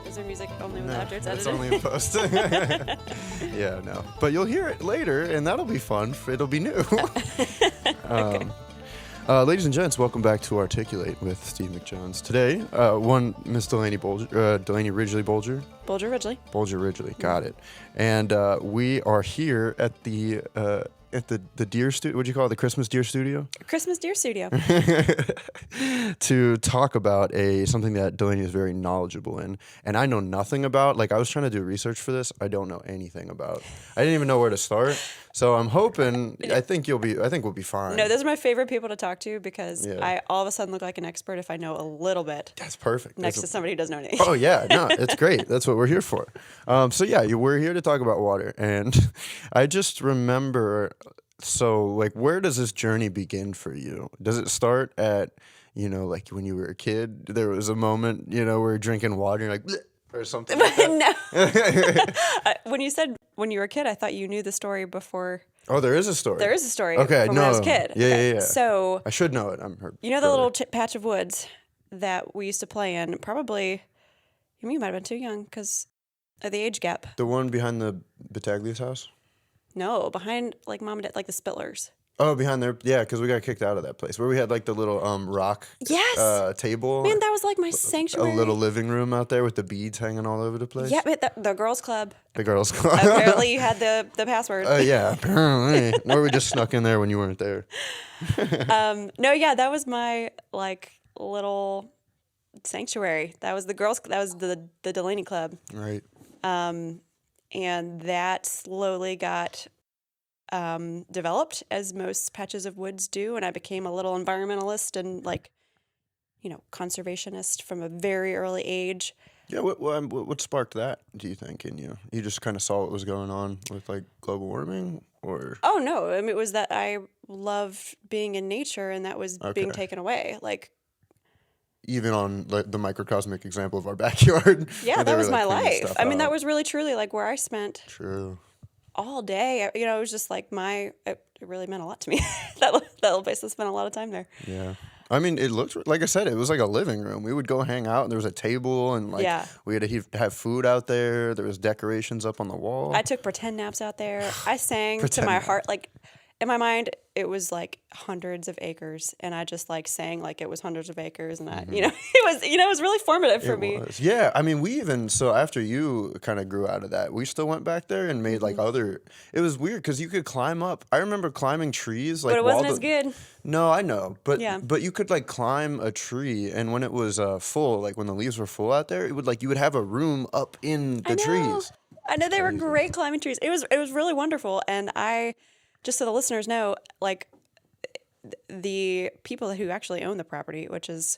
Is there music only No, after it's it's edited? only in post. Yeah, no. But you'll hear it later, and that'll be fun. It'll be new. Okay. Ladies and gents, welcome back to Articulate with Steve McJones. Today, one Miss Delaney Ridgley Bolger. Bolger Ridgley. Bolger Ridgley, got it. And we are here at the Deer Studio. What'd you call it? The Christmas Deer Studio? Christmas Deer Studio. To talk about something that Delaney is very knowledgeable in, and I know nothing about. Like, I was trying to do research for this. I don't know anything about. I didn't even know where to start. So I'm hoping. I think we'll be fine. No, those are my favorite people to talk to because Yeah. I all of a sudden look like an expert if I know a little bit That's perfect. next to somebody who doesn't know anything. Oh yeah, no, it's great. That's what we're here for. So yeah, we're here to talk about water, and I just remember. So like, where does this journey begin for you? Does it start at, like when you were a kid? There was a moment, where you're drinking water, and you're like, "Bleh," or something like that. No. When you said when you were a kid, I thought you knew the story before. Oh, there is a story. There is a story Okay, from no. when I was a kid. Yeah, Okay, yeah. So I should know it. I'm her. you know the little patch of woods that we used to play in? Probably, you might have been too young because of the age gap. The one behind the Battaglia's house? No, behind like mom and dad, like the Spittlers. Oh, behind there, yeah, because we got kicked out of that place where we had like the little rock Yes. table. Man, that was like my A sanctuary. little living room out there with the beads hanging all over the place. Yeah, but the girls' club. The girls' club. Apparently, you had the password. Yeah, apparently. Or we just snuck in there when you weren't there. No, yeah, that was my like little sanctuary. That was the girls. That was the Delaney Club. Right. And that slowly got developed, as most patches of woods do, and I became a little environmentalist and conservationist from a very early age. Yeah, what sparked that, do you think, in you? You just kind of saw what was going on with, like, global warming, or? Oh, no. I mean, it was that I loved being in nature, and that was being taken away. Like, even on like the microcosmic example of our backyard. yeah, where they that were, was my like, cleaning life. stuff I mean, that out. was really, truly, like, where I spent True. all day. It was just like it really meant a lot to me. that little place, I spent a lot of time there. Yeah. I mean, it looked, like I said, it was like a living room. We would go hang out, and there was a table, and like we had to have food out there. There was decorations up on the wall. I took pretend naps out there. I sang to Pretend my naps. heart. Like, in my mind, it was like hundreds of acres, and I just like sang like it was hundreds of acres, and it was really formative for me. Was. Yeah, I mean, so after you kind of grew out of that, we still went back there and made like it was weird because you could climb up. I remember climbing trees. Like, But it wasn't as good. No, I know, but Yeah. but you could like climb a tree, and when it was full, like when the leaves were full out there, it would like you would have a room up in the trees. I know they were great climbing trees. It was really wonderful, and just so the listeners know, like the people who actually own the property, which is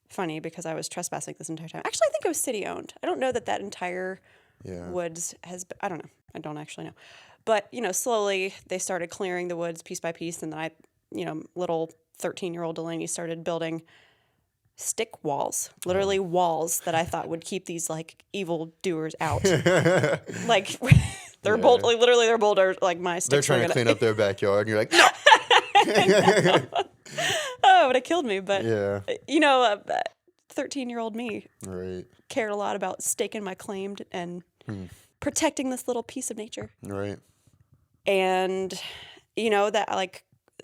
funny because I was trespassing this entire time. Actually, I think it was city owned. I don't know that entire woods has. I don't know. I don't actually know, but slowly they started clearing the woods piece by piece, and then little 13-year-old Delaney started building stick walls, literally walls that I thought would keep these like evil doers out. Like they're bold, like literally they're bolder. Like my sticks. They're trying to clean up their backyard, and you're like, no. Oh, it would have killed me. But Yeah. 13-year-old me Right. cared a lot about staking my claim and protecting this little piece of nature. Right. And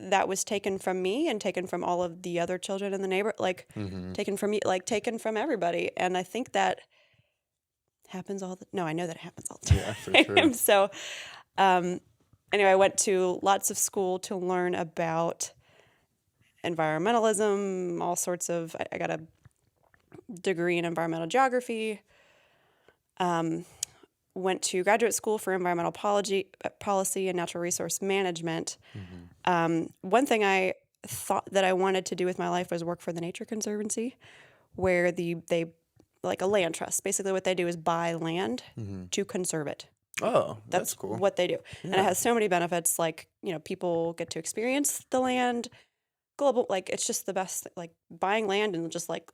that was taken from me and taken from all of the other children in the neighborhood, taken from me, taken from everybody. And I think that happens I know that it happens all the time. Yeah, for sure. So, anyway, I went to lots of school to learn about environmentalism, all sorts of, I got a degree in environmental geography, went to graduate school for environmental policy and natural resource management. One thing I thought that I wanted to do with my life was work for the Nature Conservancy, where they like a land trust. Basically what they do is buy land to conserve it. Oh, that's cool. What they do. And it has so many benefits, like, people get to experience the land, global, like, it's just the best, like, buying land and just, like,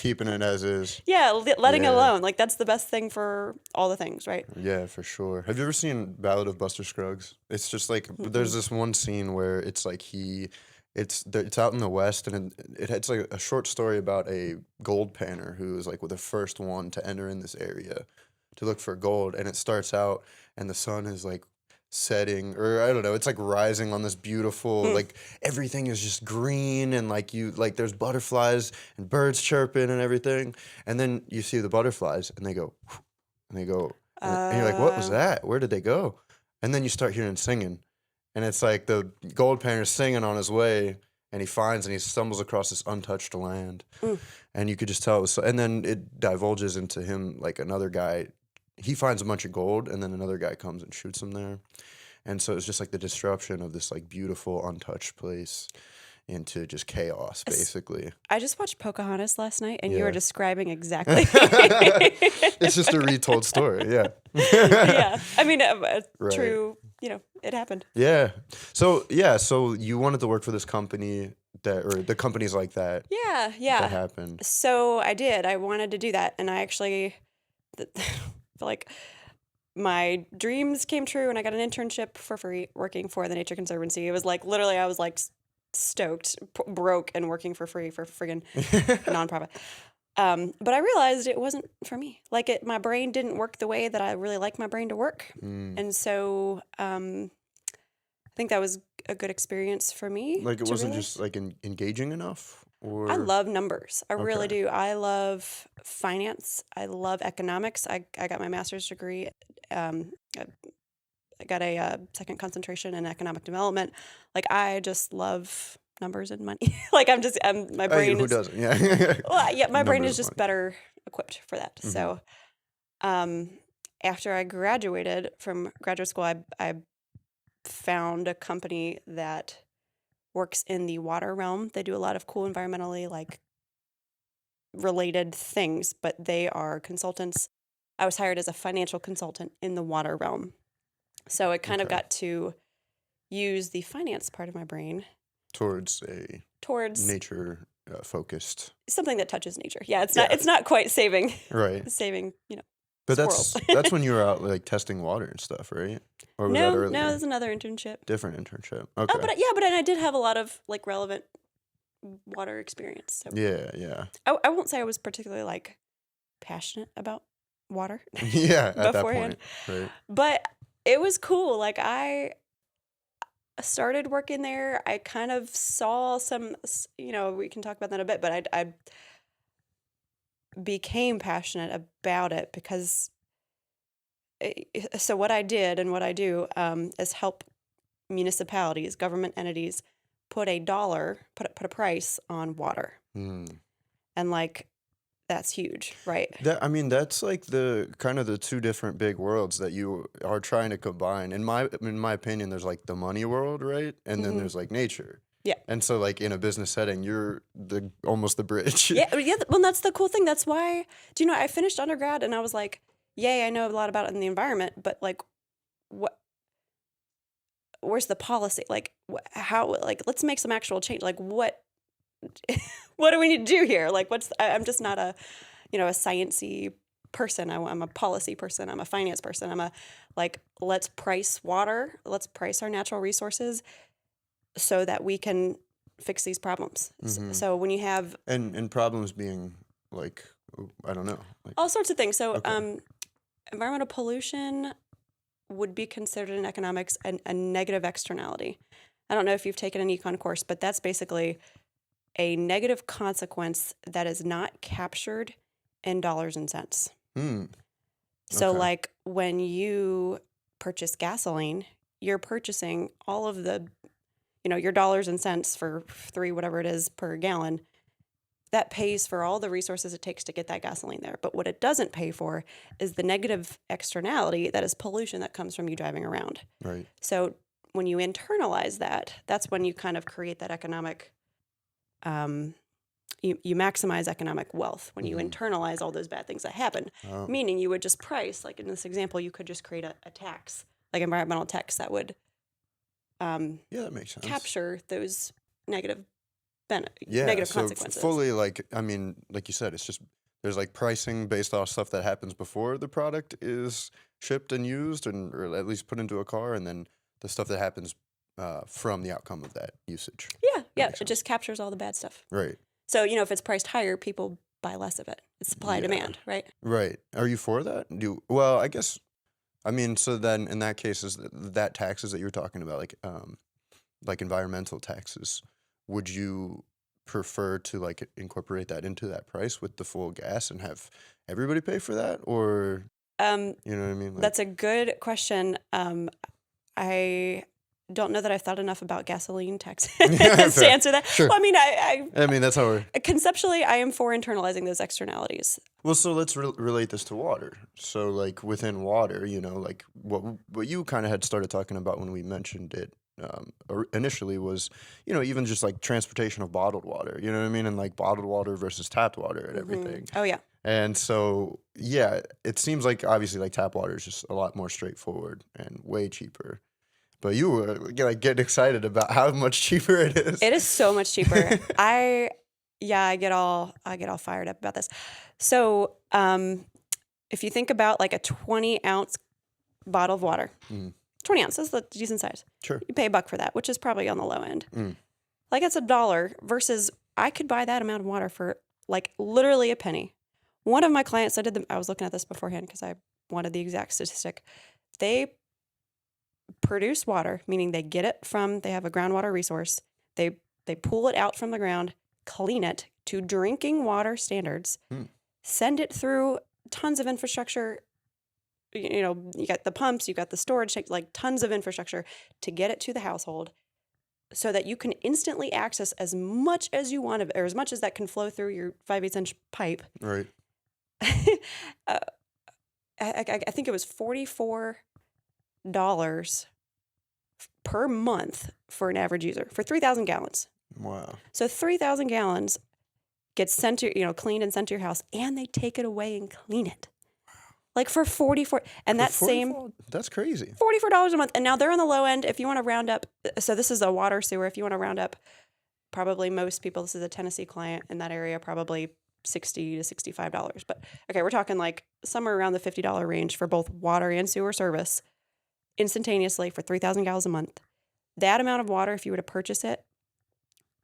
Keeping it as is. yeah, letting it alone. Like, that's the best thing for all the things, right? Yeah, for sure. Have you ever seen Ballad of Buster Scruggs? It's just like, there's this one scene where it's like he it's out in the West, and it's like a short story about a gold panner who was like the first one to enter in this area to look for gold, and it starts out, and the sun is like setting, or I don't know, it's like rising on this beautiful, Mm. like everything is just green, and like there's butterflies and birds chirping and everything, and then you see the butterflies, and they go, and they go, and you're like, what was Uh, that? Where did they go? And then you start hearing singing, and it's like the gold panner singing on his way, and he stumbles across this untouched land, mm. and you could just tell it was. And then it divulges into him like another guy. He finds a bunch of gold, and then another guy comes and shoots him there, and so it's just like the disruption of this like beautiful untouched place into just chaos, basically. I just watched Pocahontas last night, and you Yeah. were describing exactly. It's just a retold story. Yeah. Yeah, I mean, Right. true. It happened. Yeah. So you wanted to work for this company or the companies like that Yeah, that yeah. happened. So I did. I wanted to do that, and I actually feel like my dreams came true, and I got an internship for free working for the Nature Conservancy. It was like literally, I was like stoked, broke, and working for free for friggin' nonprofit. But I realized it wasn't for me. Like my brain didn't work the way that I really like my brain to work, and so I think that was a good experience for me. Like it to wasn't realize. just like engaging enough, I or love numbers. I really Okay. do. I love finance. I love economics. I got my master's degree. Um, I I got a second concentration in economic development. Like I just love numbers and money. Like my brain who is doesn't? Yeah. well, yeah, my brain is Numbers, just money. better equipped for that. Mhm. So, um, after I graduated from graduate school, I found a company that works in the water realm. They do a lot of cool environmentally like related things, but they are consultants. I was hired as a financial consultant in the water realm. So it kind of Okay. got to use the finance part of my brain Towards a towards nature focused. something that touches nature. Yeah, Yeah. it's not quite saving Right. But squirrels. that's when you were out like testing water and stuff, right? Or was that No, earlier? there's another internship. Different internship. Oh, Okay. but I did have a lot of like relevant water experience. So Yeah. I won't say I was particularly like passionate about water Yeah, at that beforehand, point. Right. but it was cool. Like I started working there. I kind of saw some, we can talk about that in a bit, but I became passionate about it because so what I did and what I do is help municipalities, government entities, put a price on water, Hmm. and like that's huge, right? That's like the kind of the two different big worlds that you are trying to combine. In my opinion, there's like the money world, right? And then Hmm. there's like nature. Yeah. And so like in a business setting, you're almost the bridge. Yeah. Well, that's the cool thing. That's why. Do you know? I finished undergrad and I was like, "Yay, I know a lot about it in the environment, but like, what? Where's the policy? Like, how? Like, let's make some actual change. Like, what? What do we need to do here? Like, I'm just not a sciencey person. I'm a policy person. I'm a finance person. Let's price water. Let's price our natural resources so that we can fix these problems. Mhm. So when you have And problems being like, I don't know. Like, all sorts of things. So Okay. environmental pollution would be considered in economics a negative externality. I don't know if you've taken an econ course, but that's basically a negative consequence that is not captured in dollars and cents. Hmm. So Okay. like when you purchase gasoline, you're purchasing all of the, your dollars and cents for whatever it is per gallon. That pays for all the resources it takes to get that gasoline there. But what it doesn't pay for is the negative externality that is pollution that comes from you driving around. Right. So when you internalize that, that's when you kind of create that economic, you maximize economic wealth when you Mhm. internalize all those bad things that happen. Oh. Meaning you would just price, like in this example, you could just create a tax, like environmental tax that would Yeah, that makes sense. capture those negative Yeah, negative so consequences. fully like like you said, it's just there's like pricing based off stuff that happens before the product is shipped and used, or at least put into a car, and then the stuff that happens from the outcome of that usage. Yeah. That makes It sense. just captures all the bad stuff. Right. So, if it's priced higher, people buy less of it. It's supply Yeah. demand, right? Right. Are you for that? Well, I guess. I mean, so then in that case, is that taxes that you're talking about, like environmental taxes, would you prefer to like incorporate that into that price with the full gas and have everybody pay for that, or you know what I mean? Like, That's a good question. I don't know that I've thought enough about gasoline taxes to fair. answer that. Sure. Well, I mean, I mean, that's how we're. conceptually, I am for internalizing those externalities. Well, so let's relate this to water. So, like within water, like what you kind of had started talking about when we mentioned it initially was, even just like transportation of bottled water. You know what I mean? And like bottled water versus tapped water and everything. Oh, yeah. And so, yeah, it seems like obviously like tap water is just a lot more straightforward and way cheaper. But you were like getting excited about how much cheaper it is. It is so much cheaper. I get all fired up about this. So, if you think about like a 20-ounce bottle of water, 20 ounces, that's a decent size. Sure. You pay $1 for that, which is probably on the low end. Like it's $1 versus I could buy that amount of water for like literally a penny. One of my clients, I was looking at this beforehand because I wanted the exact statistic. They produce water, meaning they have a groundwater resource. They pull it out from the ground, clean it to drinking water standards, send it through tons of infrastructure. You got the pumps, you got the storage, like tons of infrastructure to get it to the household so that you can instantly access as much as you want, or as much as that can flow through your 5/8-inch pipe. Right. I think it was $44 per month for an average user for 3,000 gallons. Wow. So 3,000 gallons gets sent to, cleaned and sent to your house, and they take it away and clean it. Like for 44, and that same that's crazy. $44 a month. And now they're on the low end. If you want to round up, so this is a water sewer. If you want to round up, probably most people, this is a Tennessee client in that area, probably $60 to $65. But okay, we're talking like somewhere around the $50 range for both water and sewer service instantaneously for 3,000 gallons a month. That amount of water, if you were to purchase it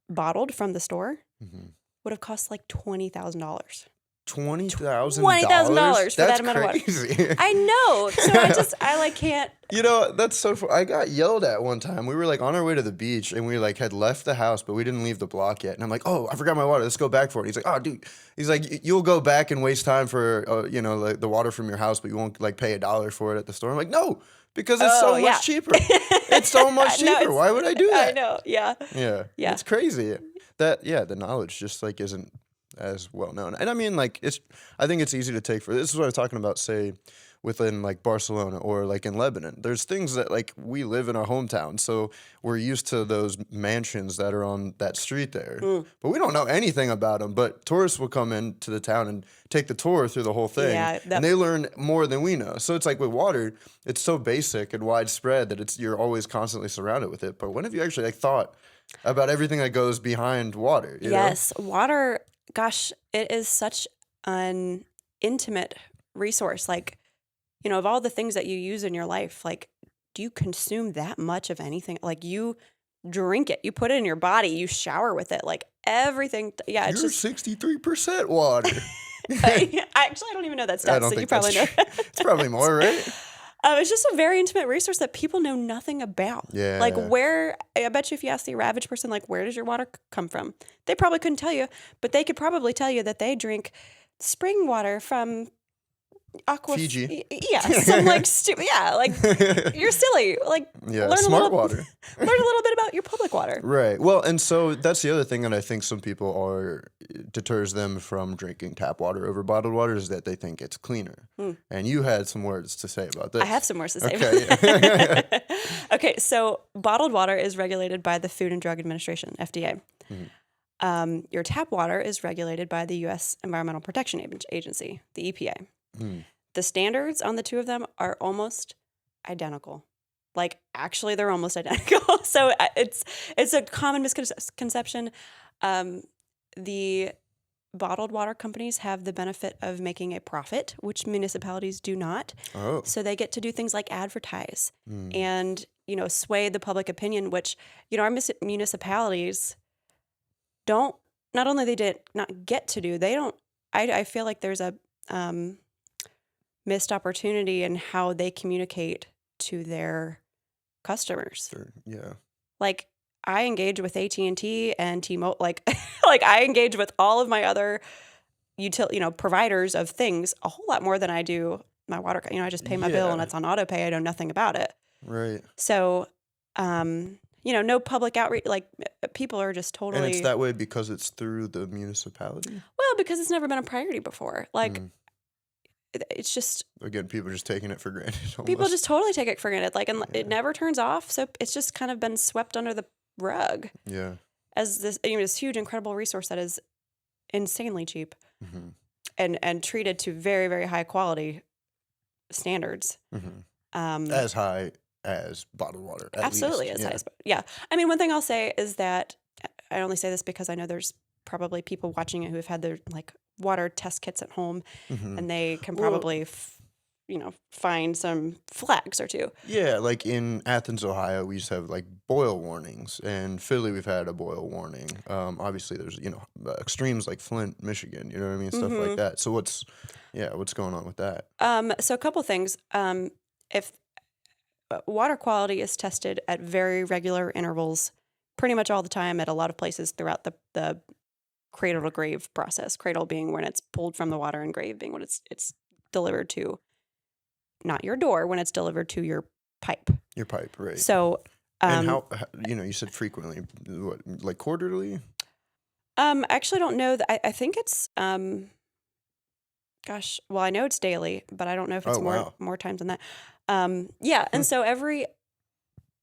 bottled from the store, would have cost like $20,000. $20,000 for that amount of water. I know. So I can't. That's so I got yelled at one time. We were like on our way to the beach and we like had left the house, but we didn't leave the block yet. And I'm like, oh, I forgot my water. Let's go back for it. He's like, oh, dude. He's like, you'll go back and waste time for, like the water from your house, but you won't like pay $1 for it at the store. I'm like, no, because it's so much cheaper. It's so much cheaper. Why would I do that? I know. Yeah. Yeah. It's crazy. The knowledge just like isn't as well known. And I mean, like, I think it's easy to take for this is what I was talking about, say, within like Barcelona or like in Lebanon. There's things that like we live in our hometown, so we're used to those mansions that are on that street there, but we don't know anything about them. But tourists will come into the town and take the tour through the whole thing, and they learn more than we know. So it's like with water, it's so basic and widespread that you're always constantly surrounded with it. But when have you actually like thought about everything that goes behind water? Yes, water. Gosh, it is such an intimate resource. Like, of all the things that you use in your life, like, do you consume that much of anything? Like, you drink it, you put it in your body, you shower with it, like everything. Yeah, it's You're just 63% water. Actually, I don't even know that stat, so you probably know. It's probably more, right? It's just a very intimate resource that people know nothing about. Yeah. Like I bet you if you ask the average person, like, where does your water come from? They probably couldn't tell you, but they could probably tell you that they drink spring water from Fiji. Yeah, some like like you're silly. Like smart water. Learn a little bit about your public water. Right. Well, and so that's the other thing that I think some people deters them from drinking tap water over bottled water is that they think it's cleaner. And you had some words to say about this. I have some words to say. Okay. Okay, so bottled water is regulated by the Food and Drug Administration, FDA. Your tap water is regulated by the U.S. Environmental Protection Agency, the EPA. The standards on the two of them are almost identical. Like, actually, they're almost identical. So it's a common misconception. The bottled water companies have the benefit of making a profit, which municipalities do not. Oh. So they get to do things like advertise and swayed the public opinion, which, our municipalities don't, not only they did not get to do, they don't, I feel like there's a missed opportunity in how they communicate to their customers. Sure. Yeah. Like, I engage with AT&T and T-Mobile, like I engage with all of my other providers of things a whole lot more than I do my water. I just pay my bill and it's on auto pay. I know nothing about it. Right. So, no public outreach. Like, people are just totally. And it's that way because it's through the municipality? Well, because it's never been a priority before. Like, it's just. Again, people are just taking it for granted. Almost. People just totally take it for granted. Like, and it never turns off. So it's just kind of been swept under the rug. Yeah. As this huge, incredible resource that is insanely cheap and treated to very, very high quality standards. As high as bottled water. Absolutely, as high as. Yeah. I mean, one thing I'll say is that I only say this because I know there's probably people watching it who have had their water test kits at home, and they can probably find some flags or two. Yeah, like in Athens, Ohio, we used to have boil warnings. And Philly, we've had a boil warning. Obviously, there's extremes like Flint, Michigan. You know what I mean, stuff like that. So what's going on with that? So a couple things. If water quality is tested at very regular intervals, pretty much all the time at a lot of places throughout the cradle to grave process. Cradle being when it's pulled from the water, and grave being when it's delivered to. Not your door, when it's delivered to your pipe. Your pipe, right. So, and how you said frequently, what, like quarterly? I actually don't know that. I think it's, gosh, well, I know it's daily, but I don't know if it's more times than that. Yeah. And so every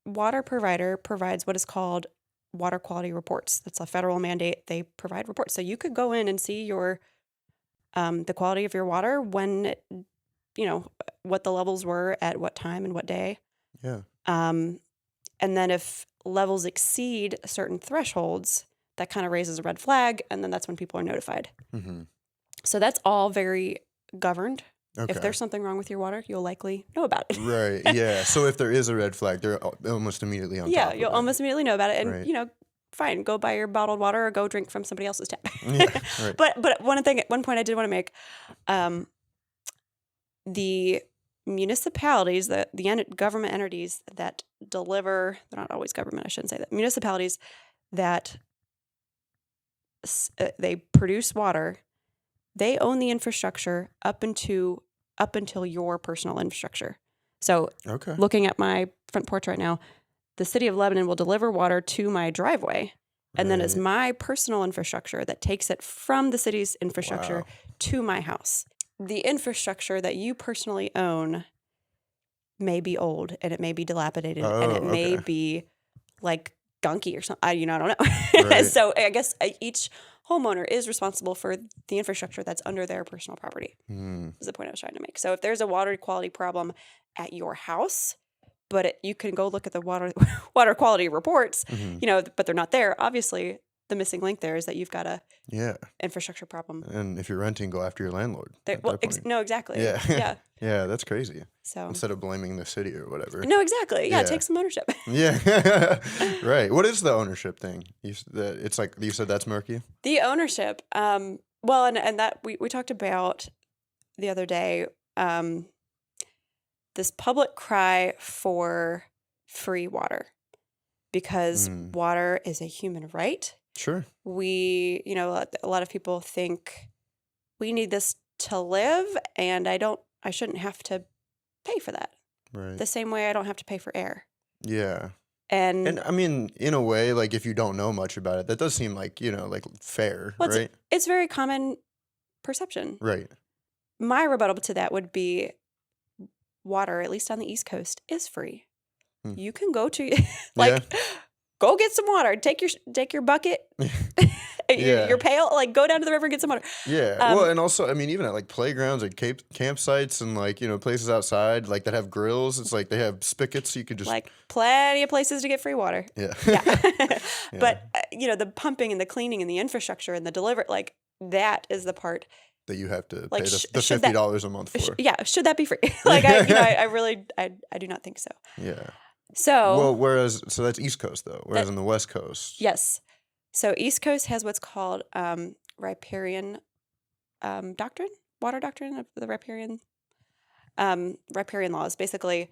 water provider provides what is called water quality reports. That's a federal mandate. They provide reports. So you could go in and see your, the quality of your water when what the levels were at what time and what day. Yeah. And then if levels exceed certain thresholds, that kind of raises a red flag, and then that's when people are notified. So that's all very governed. Okay. If there's something wrong with your water, you'll likely know about it. Right, yeah. So if there is a red flag, they're almost immediately on top of it. Yeah, you'll almost immediately know about it. And, fine, go buy your bottled water or go drink from somebody else's tap. Yeah, right. But one point I did want to make, the municipalities, the government entities that deliver, they're not always government, I shouldn't say that, municipalities that they produce water, they own the infrastructure up until your personal infrastructure. So looking at my front porch right now, the city of Lebanon will deliver water to my driveway. And then it's my personal infrastructure that takes it from the city's infrastructure to my house. The infrastructure that you personally own may be old, and it may be dilapidated, and it may be gunky or something. I don't know. Right. So I guess each homeowner is responsible for the infrastructure that's under their personal property. Is the point I was trying to make. So if there's a water quality problem at your house, but you can go look at the water quality reports, but they're not there. Obviously, the missing link there is that you've got a infrastructure problem. And if you're renting, go after your landlord. No, exactly. Yeah. Yeah. Yeah, that's crazy. So instead of blaming the city or whatever. No, exactly. Yeah, take some ownership. Yeah. Right. What is the ownership thing? It's like you said that's murky? The ownership. Well, and that we talked about the other day, this public cry for free water, because water is a human right. Sure. We, a lot of people think we need this to live, and I shouldn't have to pay for that. Right. The same way I don't have to pay for air. Yeah. And I mean, in a way, if you don't know much about it, that does seem fair, right? It's very common perception. Right. My rebuttal to that would be water, at least on the East Coast, is free. You can go to go get some water. Take your bucket, your pail, go down to the river and get some water. Yeah. Well, and also, I mean, even at playgrounds or campsites and places outside that have grills, it's they have spigots, so you could just plenty of places to get free water. Yeah. Yeah. But the pumping and the cleaning and the infrastructure and the delivery, that is the part that you have to pay the $50 a month for. Should that be free? I really do not think so. Yeah. So Well, so that's East Coast though, whereas in the West Coast. yes. So East Coast has what's called riparian doctrine, water doctrine of the riparian laws. Basically,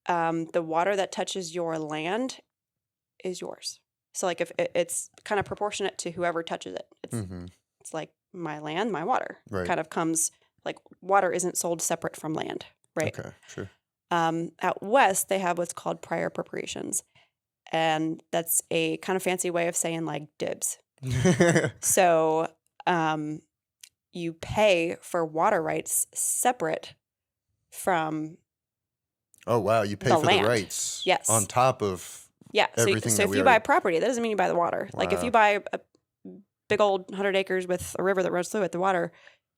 the water that touches your land is yours. So like if it's kind of proportionate to whoever touches it. It's like my land, my water. Right. Kind of comes like water isn't sold separate from land, right? Okay, sure. Out west, they have what's called prior appropriations. And that's a kind of fancy way of saying like dibs. So you pay for water rights separate from Oh, wow. You pay the for land. the rights Yes. on top of everything So that if we you buy property, that doesn't mean you buy the water. Like if Wow. you buy a big old 100 acres with a river that runs through it, the water,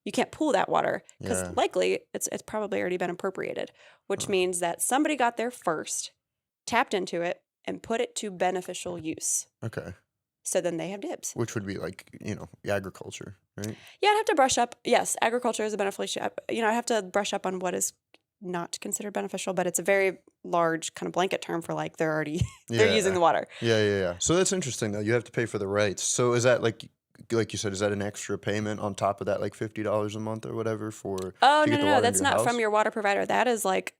you can't pool that water because Yeah. likely it's probably already been appropriated, which means that somebody got there first, tapped into it, and put it to beneficial use. Okay. So then they have dibs. Which would be like, agriculture, right? Yeah, I'd have to brush up. Yes, agriculture is a beneficial. I have to brush up on what is not considered beneficial, but it's a very large kind of blanket term for like they're already they're using the water. Yeah. So that's interesting though. You have to pay for the rights. So is that like you said, is that an extra payment on top of that, like $50 a month or whatever for? Oh to get the no, water that's into your not from house? your water provider. That is like,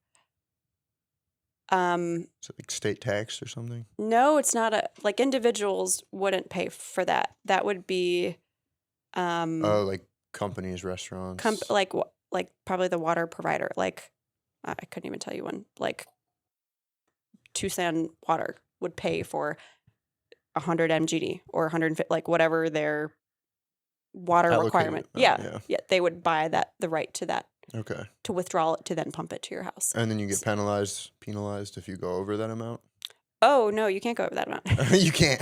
Is it like state tax or something? no, it's not like individuals wouldn't pay for that. That would be, Oh, like companies, restaurants. like probably the water provider. Like I couldn't even tell you one. Like Tucson Water would pay for 100 MGD or 150, like whatever their water Allocated. requirement. Oh, Yeah, they would buy the right to that, Okay. to withdraw it to then pump it to your house. And then you get penalized if you go over that amount? Oh no, you can't go over that amount. You can't.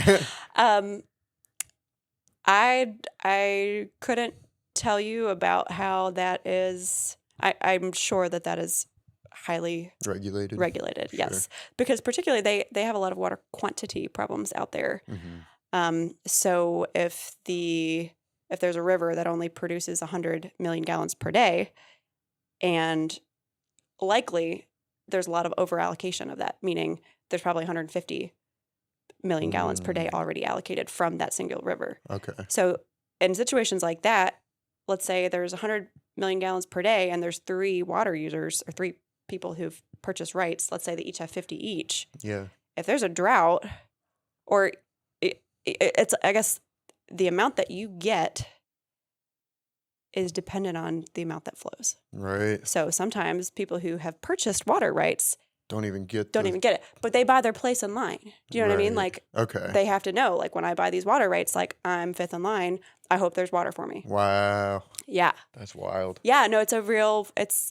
I couldn't tell you about how that is. I'm sure that is highly Regulated. regulated. Sure. Yes, because particularly they have a lot of water quantity problems out there. So if there's a river that only produces 100 million gallons per day, and likely there's a lot of over allocation of that, meaning there's probably 150 million gallons per day already allocated from that single river. Okay. So in situations like that, let's say there's 100 million gallons per day and there's 3 water users or 3 people who've purchased rights. Let's say they each have 50 each. Yeah. If there's a drought, or it's, I guess, the amount that you get is dependent on the amount that flows. Right. So sometimes people who have purchased water rights Don't even get it, but they buy their place in line. Do you know what I mean? Like, okay. they have to know, like, when I buy these water rights, like, I'm 5th in line. I hope there's water for me. Wow. Yeah. That's wild. Yeah. No, it's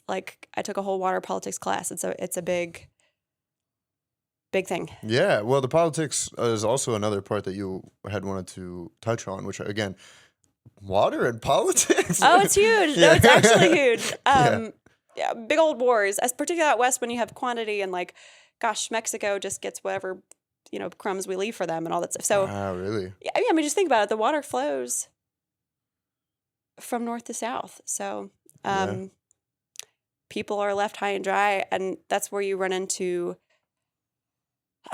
like, I took a whole water politics class. It's a big thing. Yeah. Well, the politics is also another part that you had wanted to touch on, which again, water and politics. Oh, it's huge. No, it's actually huge. Yeah. Yeah, big old wars, as particularly out west when you have quantity and like, gosh, Mexico just gets whatever, crumbs we leave for them and all that stuff. So, wow, really? yeah, I mean, just think about it. The water flows from north to south. So, people are left high and dry, and that's where you run into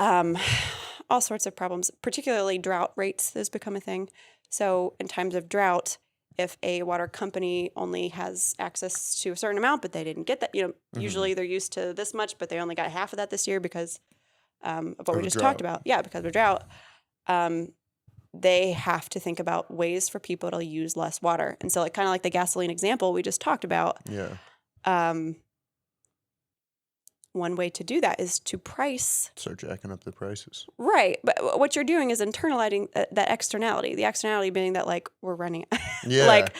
all sorts of problems, particularly drought rates has become a thing. So in times of drought, if a water company only has access to a certain amount, but they didn't get that, usually they're used to this much, but they only got half of that this year because of what we just talked about. Yeah, because of drought. They have to think about ways for people to use less water. And so like kind of like the gasoline example we just talked about. Yeah. One way to do that is to price. Start jacking up the prices. Right. But what you're doing is internalizing that externality. The externality being that like we're running. Yeah. Like.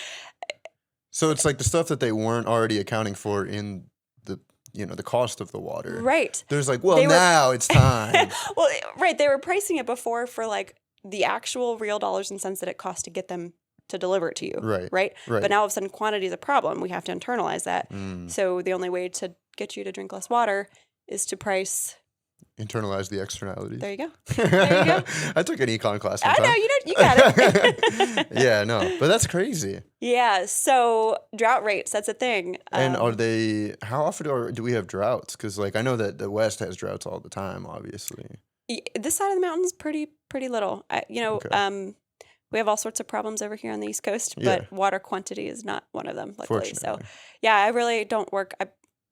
So it's like the stuff that they weren't already accounting for in the cost of the water. Right. There's like, now it's time. Well, right. They were pricing it before for like the actual real dollars and cents that it costs to get them to deliver it to you. Right. Right. Right. But now all of a sudden quantity is a problem. We have to internalize that. So the only way to get you to drink less water is to price internalize the externalities. There you go. There you go. I took an econ class one I time. know, you got it. Yeah, no, but that's crazy. Yeah, so drought rates, that's a thing. And how often do we have droughts? Because, like, I know that the West has droughts all the time, obviously. This side of the mountain's pretty little. Okay. We have all sorts of problems over here on the East Coast, Yeah. but water quantity is not one of them, luckily. So, Fortunately. yeah, I really don't work.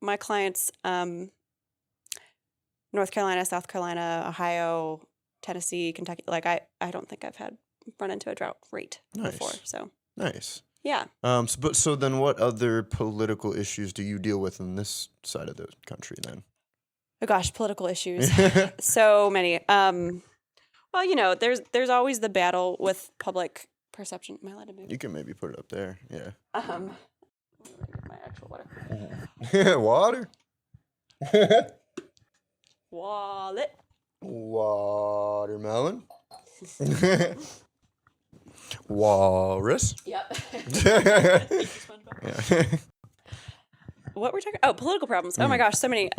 My clients, North Carolina, South Carolina, Ohio, Tennessee, Kentucky, like I don't think I've run into a drought rate before. Nice. So, Nice. yeah. So then what other political issues do you deal with in this side of the country then? Oh gosh, political issues. So many. Well, there's always the battle with public perception. Am I allowed to move? You can maybe put it up there. Yeah. My actual water. Water? Wallet. Watermelon? Walrus? Yep. Yeah. What we're talking? Oh, political problems. Oh my gosh, so many.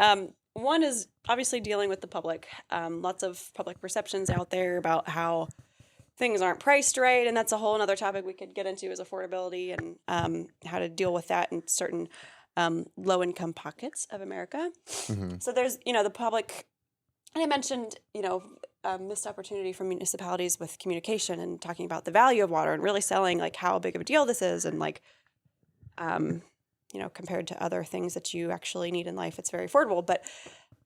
One is obviously dealing with the public. Lots of public perceptions out there about how things aren't priced right, and that's a whole other topic we could get into is affordability and how to deal with that in certain low-income pockets of America. Mm-hmm. So there's, the public, and I mentioned, missed opportunity for municipalities with communication and talking about the value of water and really selling like how big of a deal this is and like, compared to other things that you actually need in life, it's very affordable. But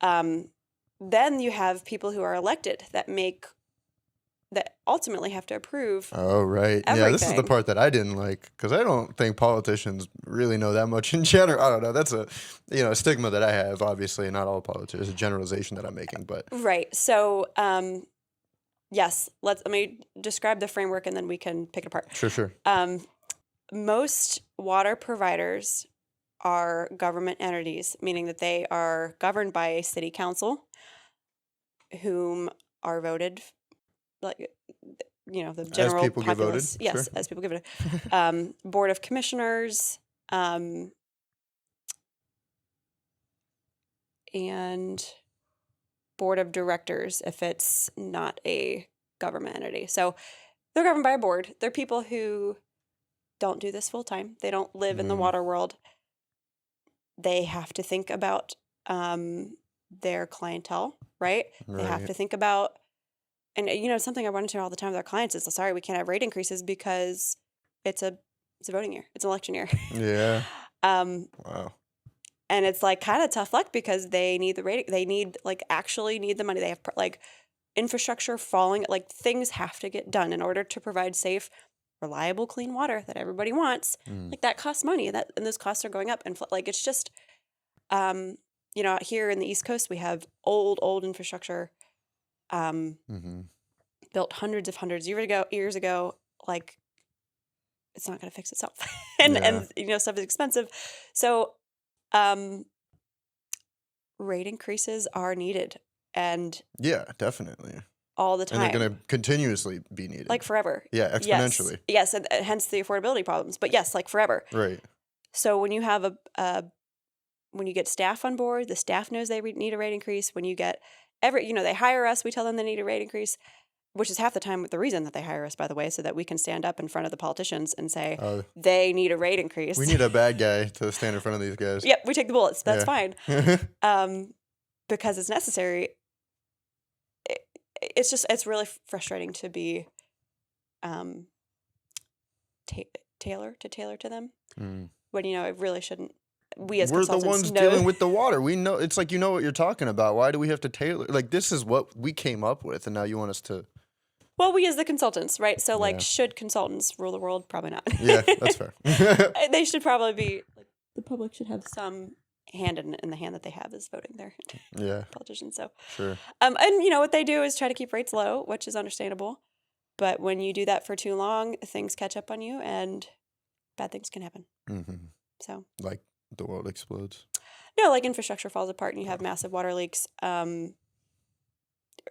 then you have people who are elected that ultimately have to approve. Oh, right. Everything. Yeah, this is the part that I didn't like because I don't think politicians really know that much in general. I don't know. That's a stigma that I have, obviously. Not all politicians. It's a generalization that I'm making, but. Right. So, yes, let me describe the framework and then we can pick it apart. Sure. Most water providers are government entities, meaning that they are governed by a city council whom are voted the general as people populace. get voted? Yes, Sure. as people get voted. Board of commissioners, and board of directors if it's not a government entity. So they're governed by a board. They're people who don't do this full time. They don't live in the water world. They have to think about their clientele, right? They have to think about, and something I run into all the time with our clients is, sorry, we can't have rate increases because it's a voting year. It's an election year. Yeah. Wow. And it's like kind of tough luck because they need the rating. They actually need the money. They have infrastructure falling. Like things have to get done in order to provide safe, reliable, clean water that everybody wants. Like that costs money, and those costs are going up. And it's just, here in the East Coast we have old infrastructure, built hundreds of years ago. Like it's not going to fix itself, and stuff is expensive. So, rate increases are needed, and yeah, definitely. All the time. And they're going to continuously be needed. Like forever. Yeah, exponentially. Yes, and hence the affordability problems. But yes, like forever. Right. So when you have when you get staff on board, the staff knows they need a rate increase. When you get they hire us, we tell them they need a rate increase, which is half the time the reason that they hire us, by the way, so that we can stand up in front of the politicians and say they need a rate increase. We need a bad guy to stand in front of these guys. Yep, we take the bullets. That's fine. Because it's necessary. It's really frustrating to be tailor to them when it really shouldn't. We're the ones dealing with the water. We know it's like what you're talking about. Why do we have to tailor? Like this is what we came up with, and now you want us to. Well, we as the consultants, right? So should consultants rule the world? Probably not. Yeah, that's fair. They should probably be. The public should have some hand in the hand that they have is voting their politicians. So sure. And what they do is try to keep rates low, which is understandable. But when you do that for too long, things catch up on you, and bad things can happen. So like the world explodes. No, like infrastructure falls apart, and you have massive water leaks, or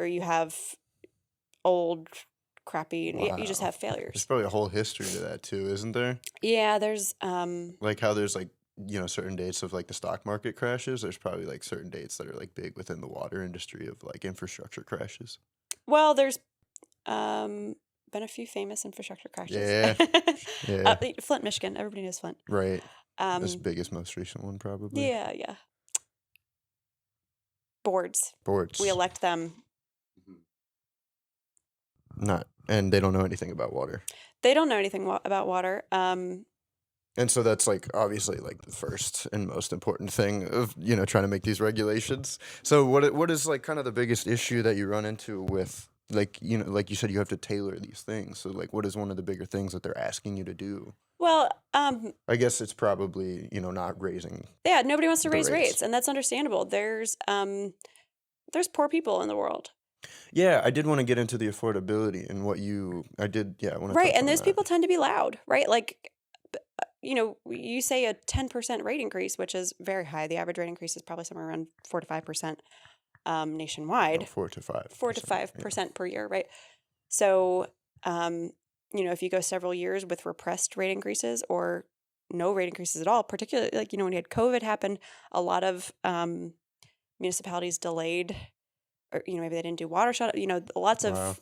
you have old, crappy. You just have failures. There's probably a whole history to that too, isn't there? Yeah, there's like how there's like certain dates of like the stock market crashes, there's probably like certain dates that are like big within the water industry of like infrastructure crashes. Well, there's been a few famous infrastructure crashes. Yeah. Yeah. Flint, Michigan. Everybody knows Flint. Right. This Um, biggest, most recent one probably. yeah, yeah. Boards. Boards. We elect them. And they don't know anything about water. They don't know anything about water. And so that's like obviously like the first and most important thing of, trying to make these regulations. So what is like kind of the biggest issue that you run into with like, like you said, you have to tailor these things. So like what is one of the bigger things that they're asking you to do? Well, I guess it's probably, not raising. yeah, nobody wants to The raise rates. rates, and that's understandable. There's poor people in the world. Yeah, I did want to get into the affordability and I want to Right, touch and on those that. people tend to be loud, right? Like, you say a 10% rate increase, which is very high. The average rate increase is probably somewhere around 4 to 5% nationwide. 4 to 5. 4 to 5% per year, right? So, if you go several years with repressed rate increases or no rate increases at all, particularly like, when you had COVID happen, a lot of municipalities delayed, or, maybe they didn't do water shut, lots Wow. of,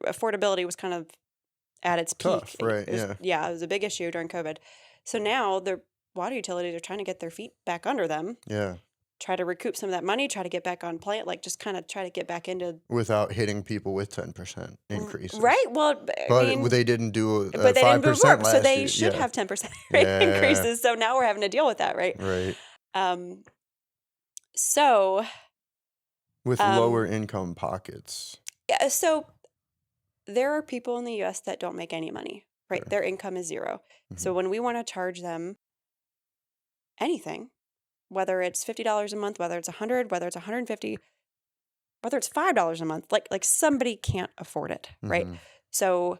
affordability was kind of at its peak. Tough, right? Yeah, it was a big issue during COVID. So now the water utilities are trying to get their feet back under them, Yeah. try to recoup some of that money, try to get back on plan, like just kind of try to get back into. Without hitting people with 10% increases. Right. Well, But they didn't do a but they didn't move 5% work, so last they year. should Yeah. have 10% rate Yeah. increases. So now we're having to deal with that, right? Right. So With lower income pockets. yeah, so there are people in the U.S. that don't make any money, right? Sure. Their income is zero. So when we want to charge them anything, whether it's $50 a month, whether it's $100, whether it's $150, whether it's $5 a month, like somebody can't afford it, right? Mhm. So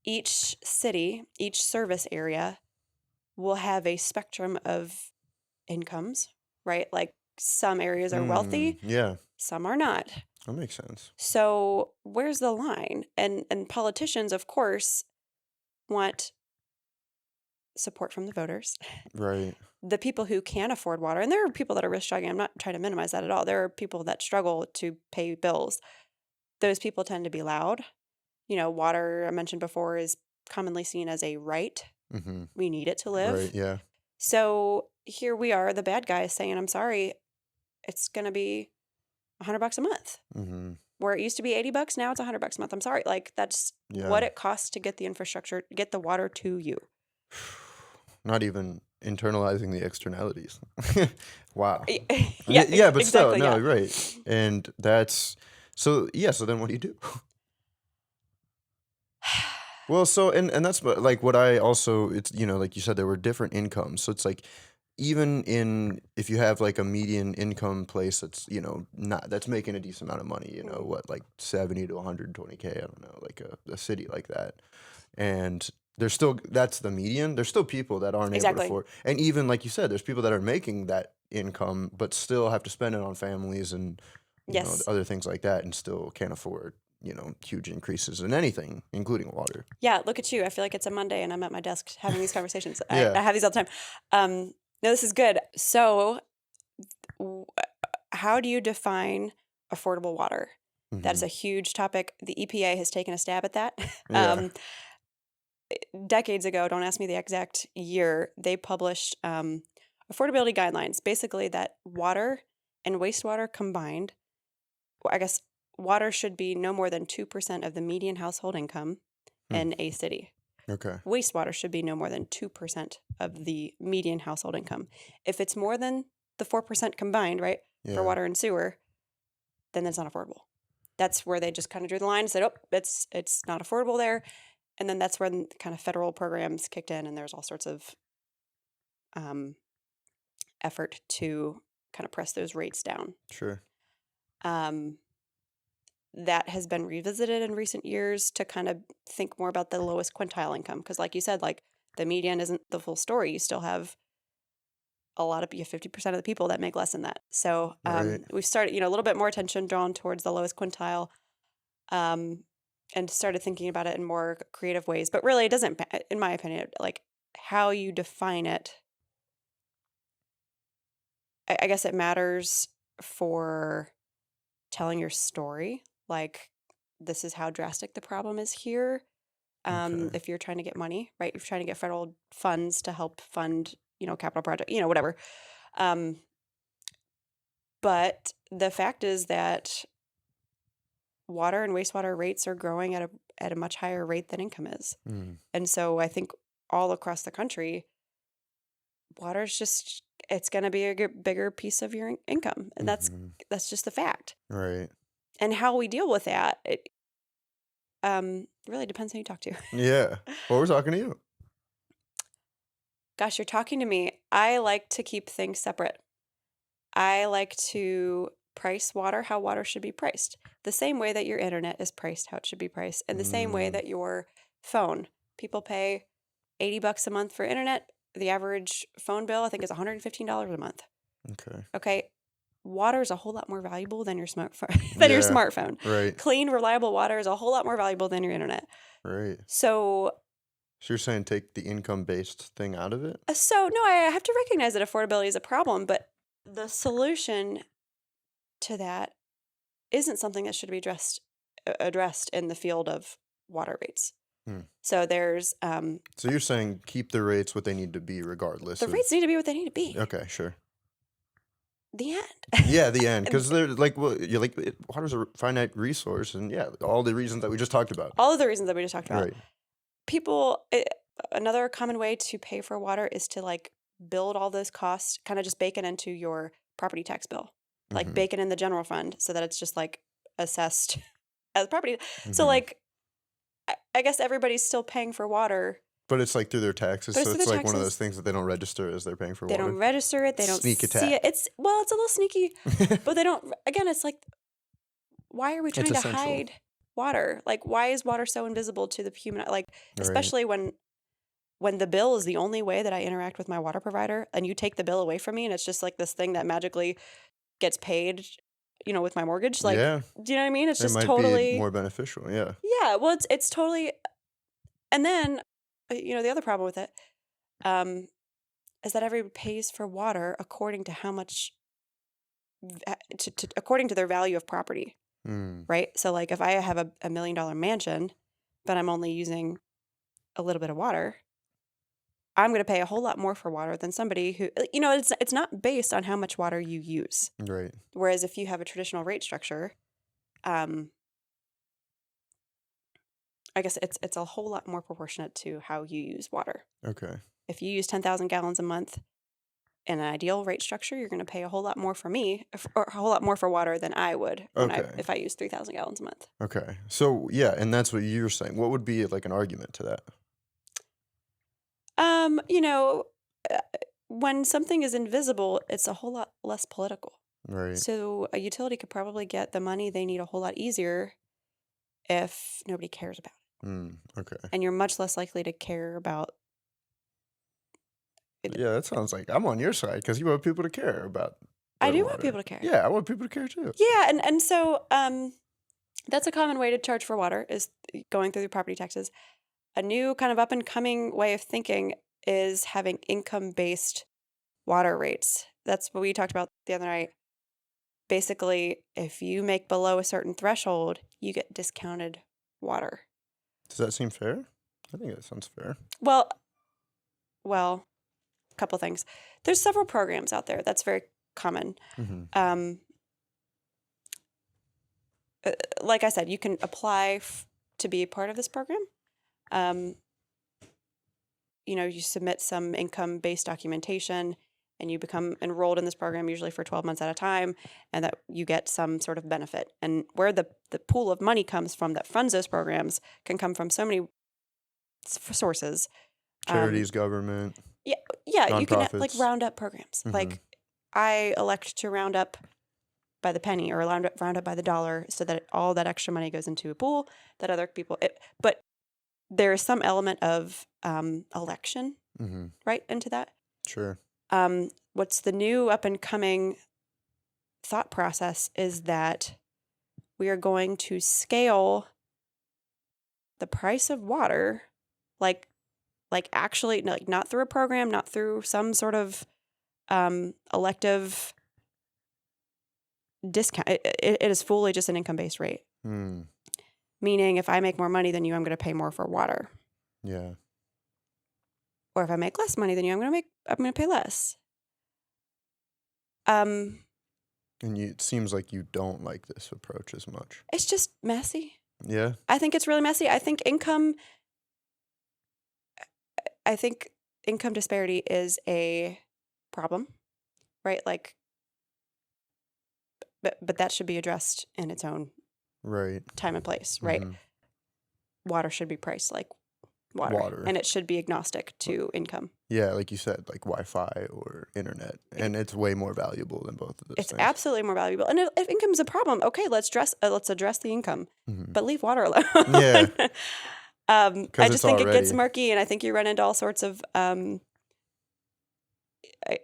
each city, each service area will have a spectrum of incomes, right? Like some areas are wealthy, Yeah, some are not. that makes sense. So where's the line? And politicians, of course, want support from the voters. Right. The people who can afford water, and there are people that are really struggling. I'm not trying to minimize that at all. There are people that struggle to pay bills. Those people tend to be loud. Water, I mentioned before, is commonly seen as a right. Mm-hmm. We need it to live. Right, yeah. So here we are, the bad guys saying, I'm sorry, it's going to be $100 a month. Mm-hmm. Where it used to be $80, now it's $100 a month. I'm sorry. Like that's what it costs to get the infrastructure, get the water to you. Not even internalizing the externalities. Wow. Yeah, but exactly, still, no, yeah. right. And that's so then what do you do? Well, so and that's like what I also it's like you said there were different incomes. So it's like even if you have like a median income place that's not that's making a decent amount of money, what like 70 to 120K, I don't know, like a city like that. And there's still that's the median. There's still people that aren't able to Exactly. afford. And even like you said, there's people that are making that income but still have to spend it on families and Yes. other things like that and still can't afford huge increases in anything, including water. Yeah, look at you. I feel like it's a Monday and I'm at my desk having these conversations. Yeah. I have these all the time. No, this is good. So how do you define affordable water? That's a huge topic. The EPA has taken a stab at that. Yeah. Decades ago, don't ask me the exact year, they published affordability guidelines, basically that water and wastewater combined, I guess water should be no more than 2% of the median household income in a city. Okay. Wastewater should be no more than 2% of the median household income. If it's more than the 4% combined, right, Yeah. for water and sewer, then that's not affordable. That's where they just kind of drew the line and said, oh, it's not affordable there. And then that's when kind of federal programs kicked in, and there's all sorts of effort to kind of press those rates down. Sure. That has been revisited in recent years to kind of think more about the lowest quintile income. Because like you said, like the median isn't the full story. You still have you have 50% of the people that make less than that. So Right. we've started, a little bit more attention drawn towards the lowest quintile, and started thinking about it in more creative ways. But really, it doesn't, in my opinion, like how you define it, I guess it matters for telling your story. Like, this is how drastic the problem is here. Okay. If you're trying to get money, right? If you're trying to get federal funds to help fund, capital project, whatever. But the fact is that water and wastewater rates are growing at a much higher rate than income is. Mm. And so I think all across the country, water's just, it's going to be a bigger piece of your income. And that's just the fact. Right. And how we deal with that, it really depends who you talk to. Yeah. Well, we're talking to you. Gosh, you're talking to me. I like to keep things separate. I like to price water how water should be priced. The same way that your internet is priced how it should be priced. And the same way that your phone. People pay $80 a month for internet. The average phone bill, I think, is $115 a month. Okay. Water is a whole lot more valuable than your smartphone. Your smartphone. Right. Clean, reliable water is a whole lot more valuable than your internet. Right. So you're saying take the income-based thing out of it? So no, I have to recognize that affordability is a problem, but the solution to that isn't something that should be addressed in the field of water rates. So there's So you're saying keep the rates what they need to be regardless. The rates need to be what they need to be. Okay, sure. The end. Yeah, the end. Because they're like, water's a finite resource, and all the reasons that we just talked about. All of the reasons that we just talked about. Right. People, another common way to pay for like is to build all those costs, kind of just bake it into your property tax bill, like bake it in the general fund so that it's just assessed as property. So I guess everybody's still paying for water. But it's through their taxes, so it's one of those things that they don't register as they're paying for water. They don't register it. They don't Sneak attack. see it. It's a little sneaky, but they don't. Again, it's why are we trying to hide water? Why is water so invisible to the human? Especially when the bill is the only way that I interact with my water provider, and you take the bill away from me, and it's just this thing that magically gets paid, with my mortgage. Do you know what I mean? It's just totally be more beneficial. Yeah. Yeah. Well, it's totally. And then, the other problem with it is that everybody pays for water according to how much, according to their value of property, right? So, if I have a $1 million mansion, but I'm only using a little bit of water, I'm going to pay a whole lot more for water than somebody who, it's not based on how much water you use. Right. Whereas if you have a traditional rate structure, I guess it's a whole lot more proportionate to how you use water. Okay. If you use 10,000 gallons a month in an ideal rate structure, you're going to pay a whole lot more for me, or a whole lot more for water than I would if I use 3,000 gallons a month. Okay. So, and that's what you're saying. What would be an argument to that? When something is invisible, it's a whole lot less political. Right. So a utility could probably get the money they need a whole lot easier if nobody cares about it. Okay. And you're much less likely to care about it. Yeah, that sounds like I'm on your side because you want people to care about. I do want people to care. Yeah, I want people to care too. Yeah, and so that's a common way to charge for water is going through the property taxes. A new kind of up and coming way of thinking is having income-based water rates. That's what we talked about the other night. Basically, if you make below a certain threshold, you get discounted water. Does that seem fair? I think that sounds fair. Well, a couple things. There's several programs out there. That's very common. Like I said, you can apply to be a part of this program. You submit some income-based documentation and you become enrolled in this program usually for 12 months at a time, and that you get some sort of benefit. And where the pool of money comes from that funds those programs can come from so many sources. Charities, government. Yeah, you can round up programs. I elect to round up by the penny or round up by the dollar so that all that extra money goes into a pool that other people, but there is some element of election, right, into that. Sure. What's the new up and coming thought process is that we are going to scale the price of water like actually, like not through a program, not through some sort of elective discount. It is fully just an income-based rate. Meaning if I make more money than you, I'm going to pay more for water. Yeah. Or if I make less money than you, I'm going to pay less. And it seems like you don't like this approach as much. It's just messy. Yeah. I think it's really messy. I think income disparity is a problem, right? Like, but that should be addressed in its own time and place, right? Water should be priced like water. And it should be agnostic to income. Yeah, like you said, like Wi-Fi or internet, and it's way more valuable than both of those It's things. absolutely more valuable. And if income is a problem, okay, let's address the income, but leave water alone. Yeah. I just think it gets murky, and I think you run into all sorts of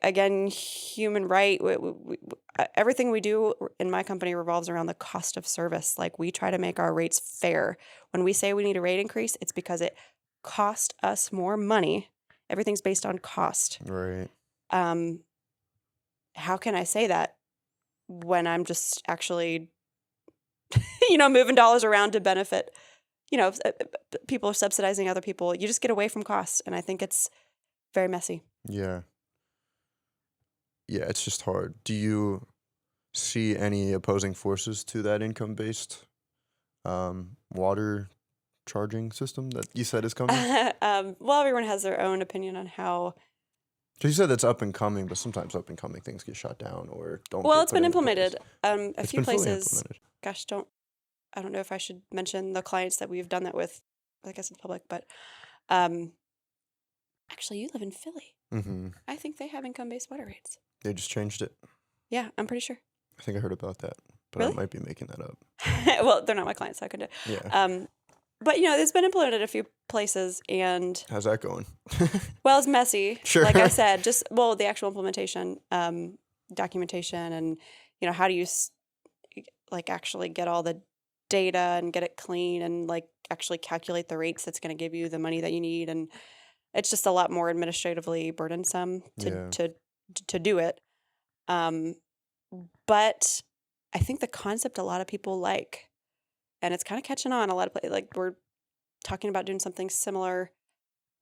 again, human right. Everything we do in my company revolves around the cost of service. Like, we try to make our rates fair. When we say we need a rate increase, it's because it costs us more money. Everything's based on cost. Right. How can I say that when I'm just actually, moving dollars around to benefit, people are subsidizing other people. You just get away from costs. And I think it's very messy. Yeah. Yeah, it's just hard. Do you see any opposing forces to that income-based water charging system that you said is coming? Well, everyone has their own opinion on how. Because you said that's up and coming, but sometimes up and coming things get shut down or don't. Well, it's been implemented. A It's few been fully places. implemented. Gosh, I don't know if I should mention the clients that we've done that with. I guess it's public, but actually, you live in Philly. I think they have income-based water rates. They just changed it. Yeah, I'm pretty sure. I think I heard about that, but Really? I might be making that up. Well, they're not my clients, so I couldn't do it. Yeah. But it's been implemented at a few places, and How's that going? well, it's messy. Sure. Like I said, the actual implementation, documentation, and how do you actually get all the data and get it clean and actually calculate the rates that's going to give you the money that you need, and it's just a lot more administratively burdensome to do it. But I think the concept a lot of people like, and it's kind of catching on a lot of places. Like, we're talking about doing something similar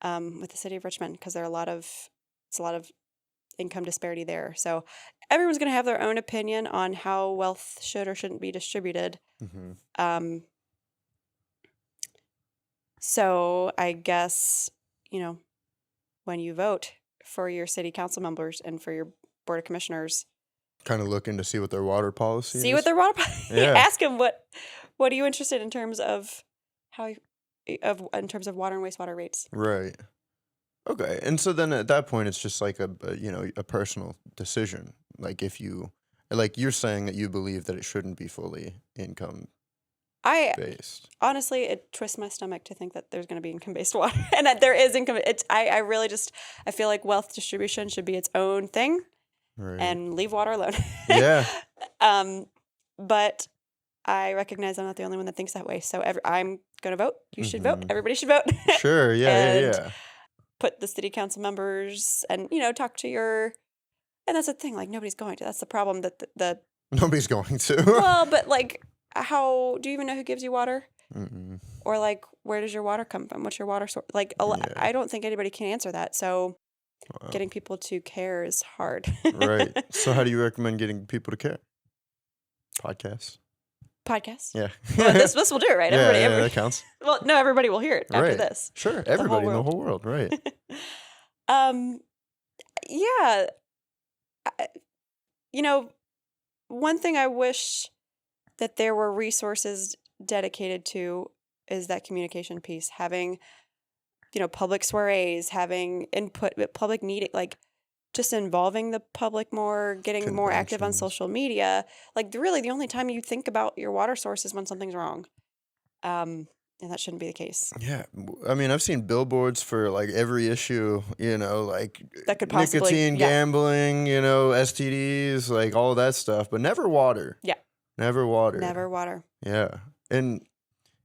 with the city of Richmond, because it's a lot of income disparity there. So everyone's going to have their own opinion on how wealth should or shouldn't be distributed. So I guess, when you vote for your city council members and for your board of commissioners, kind of looking to see what their water policy is. See what their water policy. Yeah. Ask them what are you interested in terms of in terms of water and wastewater rates. Right. Okay. And so then at that point, it's just like a personal decision. Like, if you, like, you're saying that you believe that it shouldn't be fully income based. Honestly, it twists my stomach to think that there's going to be income-based water and that there is income. I really I feel like wealth distribution should be its own thing. Right. And leave water alone. Yeah. But I recognize I'm not the only one that thinks that way. So I'm going to vote. You should vote. Everybody should vote. Sure. Yeah. Yeah. Put the city council members and, talk to and that's the thing. Like, nobody's going to. That's the problem that Nobody's going to. Well, but how do you even know who gives you water? Mm-mm. Or where does your water come from? What's your water source? I don't think anybody can answer that. So getting people to care is hard. Right. So how do you recommend getting people to care? Podcasts. Yeah. Well, this will do it, right? Yeah, Everybody, that counts. Well, no, everybody will hear it after this. Sure. Everybody in the whole world. Right. Yeah. One thing I wish that there were resources dedicated to is that communication piece, having, public soirees, having input, public meeting, just involving the public more, getting more active on social media. Really the only time you think about your water source is when something's wrong. And that shouldn't be the case. Yeah. I mean, I've seen billboards for every issue, that could possibly, nicotine, gambling, STDs, all that stuff, but never water. Yeah. Never water. Never water. Yeah. And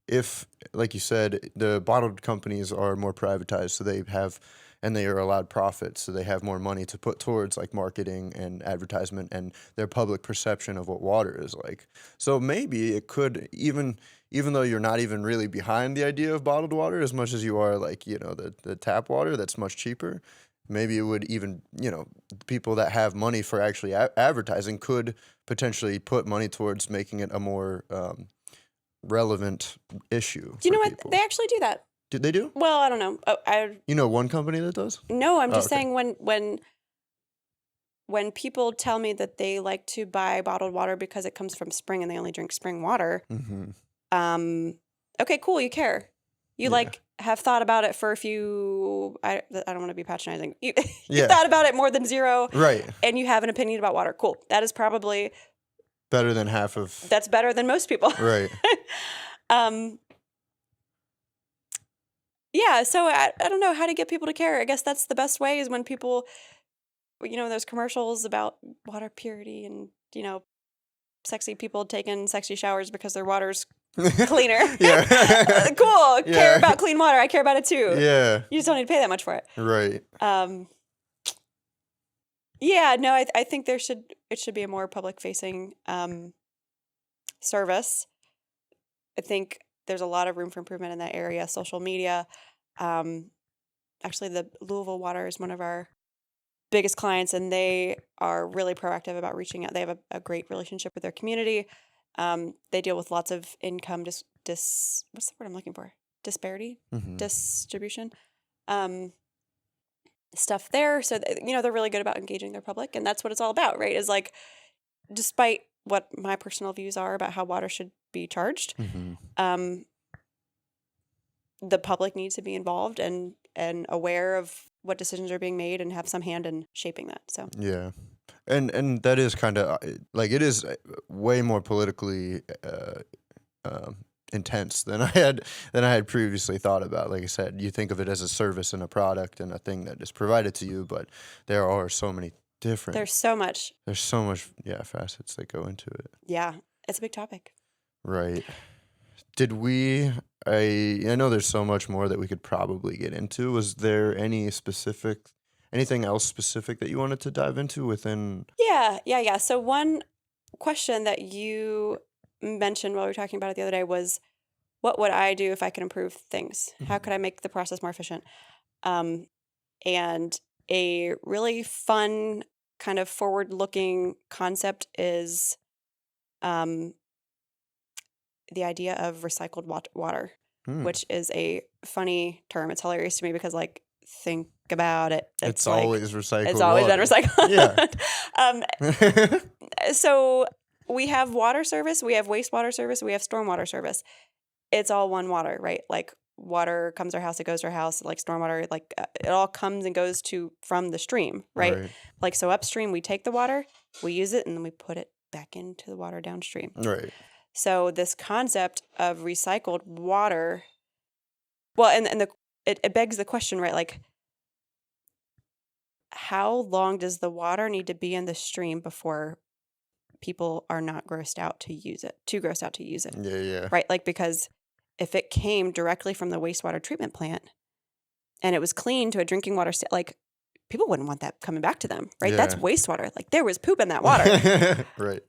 if, like you said, the bottled companies are more privatized, so they have, and they are allowed profits, so they have more money to put towards like marketing and advertisement and their public perception of what water is like. So maybe it could even though you're not even really behind the idea of bottled water as much as you are like, the tap water that's much cheaper. Maybe it would even, people that have money for actually advertising could potentially put money towards making it a more relevant issue Do you for know what? people. They actually do that. Did they do? Well, I don't know. You know one company that does? No, I'm Oh, just okay. saying when people tell me that they like to buy bottled water because it comes from spring and they only drink spring water, okay, cool, you care. You Yeah. have thought about it for a few, I don't want to be patronizing. You Yeah. thought about it more than zero, Right. and you have an opinion about water. Cool. That is probably Better than half of. that's better than most people. Right. Yeah, so I don't know how to get people to care. I guess that's the best way is when people, those commercials about water purity and, sexy people taking sexy showers because their water's cleaner. Yeah. Cool. Care Yeah. about clean water. I care about it too. Yeah. You just don't need to pay that much for it. Right. Yeah, no, I think it should be a more public facing service. I think there's a lot of room for improvement in that area. Social media. Actually, the Louisville Water is one of our biggest clients, and they are really proactive about reaching out. They have a great relationship with their community. They deal with lots of income what's the word I'm looking for? Disparity, distribution, stuff there. So they're really good about engaging their public, and that's what it's all about, right? Is like, despite what my personal views are about how water should be charged, the public needs to be involved and aware of what decisions are being made and have some hand in shaping that. So yeah, and that is kind of like, it is way more politically intense than I had previously thought about. Like I said, you think of it as a service and a product and a thing that is provided to you, but there are so many different. There's so much, facets that go into it. Yeah, it's a big topic. Right. I know there's so much more that we could probably get into. Was there anything else specific that you wanted to dive into within? Yeah. So one question that you mentioned while we were talking about it the other day was, what would I do if I could improve things? How could I make the process more efficient? And a really fun kind of forward-looking concept is the idea of recycled water, which is a funny term. It's hilarious to me because, like, think about it. It's always recycled. It's always been recycled. Yeah. So we have water service, we have wastewater service, we have stormwater service. It's all one water, right? Like, water comes to our house, it goes to our house. Like, stormwater, like, it all comes and goes from the stream, right? Like, so upstream, we take the water, we use it, and then we put it back into the water downstream. Right. So this concept of recycled water, well, and it begs the question, right? Like, how long does the water need to be in the stream before people are not too grossed out to use it? Yeah. Right? Like, because if it came directly from the wastewater treatment plant and it was clean to a drinking water, like, people wouldn't want that coming back to them, right? Yeah. That's wastewater. Like, there was poop in that water. Right.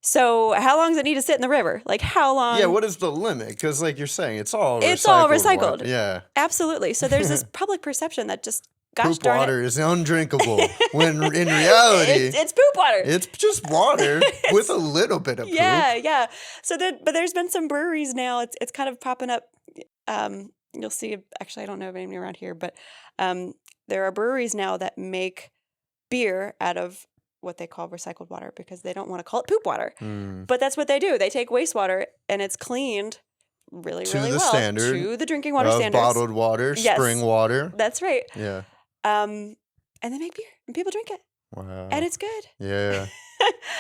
So how long does it need to sit in the river? Like, how long? Yeah, what is the limit? Because, like you're saying, it's all recycled. Water. Yeah. Absolutely. So there's this public perception that just, gosh poop darn water it, is undrinkable, when in reality, it's poop water. It's just water with a little bit of poop. Yeah. So but there's been some breweries now. It's kind of popping up. You'll see. Actually, I don't know of any around here, but there are breweries now that make beer out of what they call recycled water because they don't want to call it poop water. But that's what they do. They take wastewater and it's cleaned really well to the drinking water standards. Bottled water, spring water. That's right. Yeah. And they make beer and people drink it. Wow. And it's good. Yeah.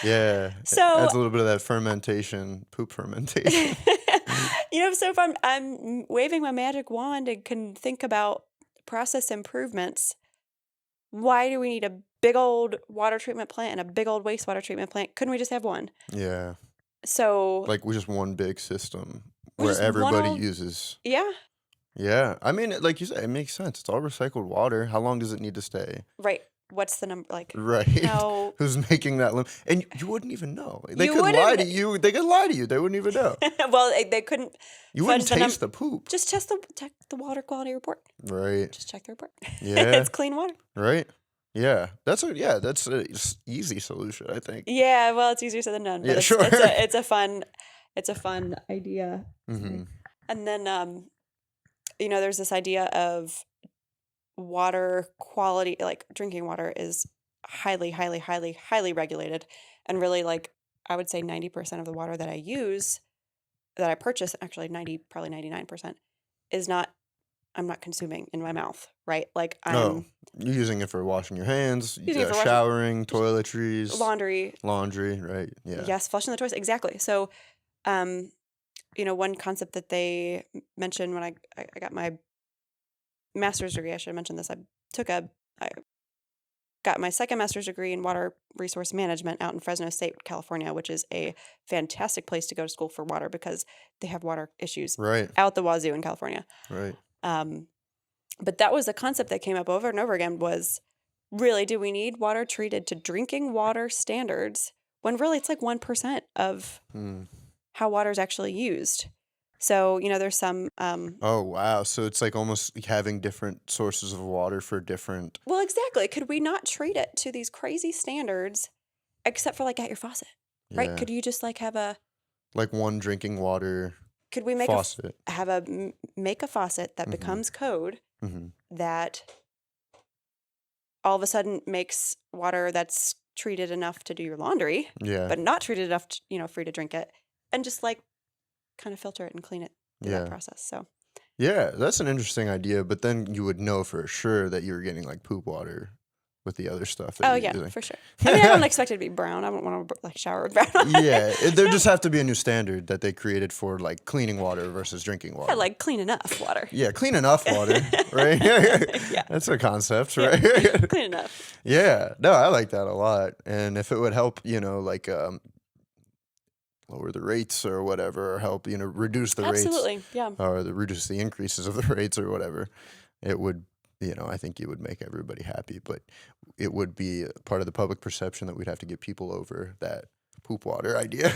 Yeah. So it adds a little bit of that poop fermentation. So if I'm waving my magic wand and can think about process improvements, why do we need a big old water treatment plant and a big old wastewater treatment plant? Couldn't we just have one? Yeah. So, like, just one big system We where just everybody wanna, uses. yeah, Yeah. I mean, like you said, it makes sense. It's all recycled water. How long does it need to stay? right. What's the number? Like, Right. how Who's making that limit? And you wouldn't even know. They you could lie wouldn't? to you. They could lie to you. They wouldn't even know. Well, they couldn't You fudge wouldn't the taste number. the poop. Just check the water quality report. Right. Just check the report. Yeah. It's clean water. Right. Yeah. That's a easy solution, I think. Yeah, well, it's easier said than done, but Yeah, it's sure. it's a fun idea. Mm-hmm. And then there's this idea of water quality, like drinking water is highly, highly, highly, highly regulated, and really, like, I would say 90% of the water that I use, that I purchase, actually probably 99%, is not I'm not consuming in my mouth, right? Like, Oh, I'm you're using it for washing your hands, using it for washing showering, toiletries, laundry. laundry, right? Yeah. Yes, flushing the toilets, exactly. So, one concept that they mentioned when I got my master's degree, I should have mentioned this. I got my second master's degree in water resource management out in Fresno State, California, which is a fantastic place to go to school for water because they have water issues Right. out the wazoo in California. Right. But that was the concept that came up over and over again was, really, do we need water treated to drinking water standards when really it's like 1% of how water is actually used? So, there's some... Oh, wow. So it's like almost having different sources of water for different... Well, exactly. Could we not treat it to these crazy standards except for like at your faucet, right? Yeah. Could you just like have a... Like one drinking water Could we make faucet. make a faucet that becomes code Mm-hmm. that all of a sudden makes water that's treated enough to do your laundry, Yeah. but not treated enough, for you to drink it, and just like kind of filter it and clean it through that process. So Yeah, that's an interesting idea, but then you would know for sure that you were getting like poop water with the other stuff that oh you're yeah, using. for sure. I mean, I don't expect it to be brown. I don't want to like shower with brown water. Yeah, there just have to be a new standard that they created for like cleaning water versus drinking water. Yeah, like clean enough water. Yeah, clean enough water, right? Yeah. That's a concept, Yeah. right? Clean enough. Yeah, no, I like that a lot. And if it would help, like lower the rates or whatever, or help, reduce the rates, Absolutely. Yeah. or reduce the increases of the rates or whatever, it would, I think it would make everybody happy. But it would be part of the public perception that we'd have to get people over that poop water idea.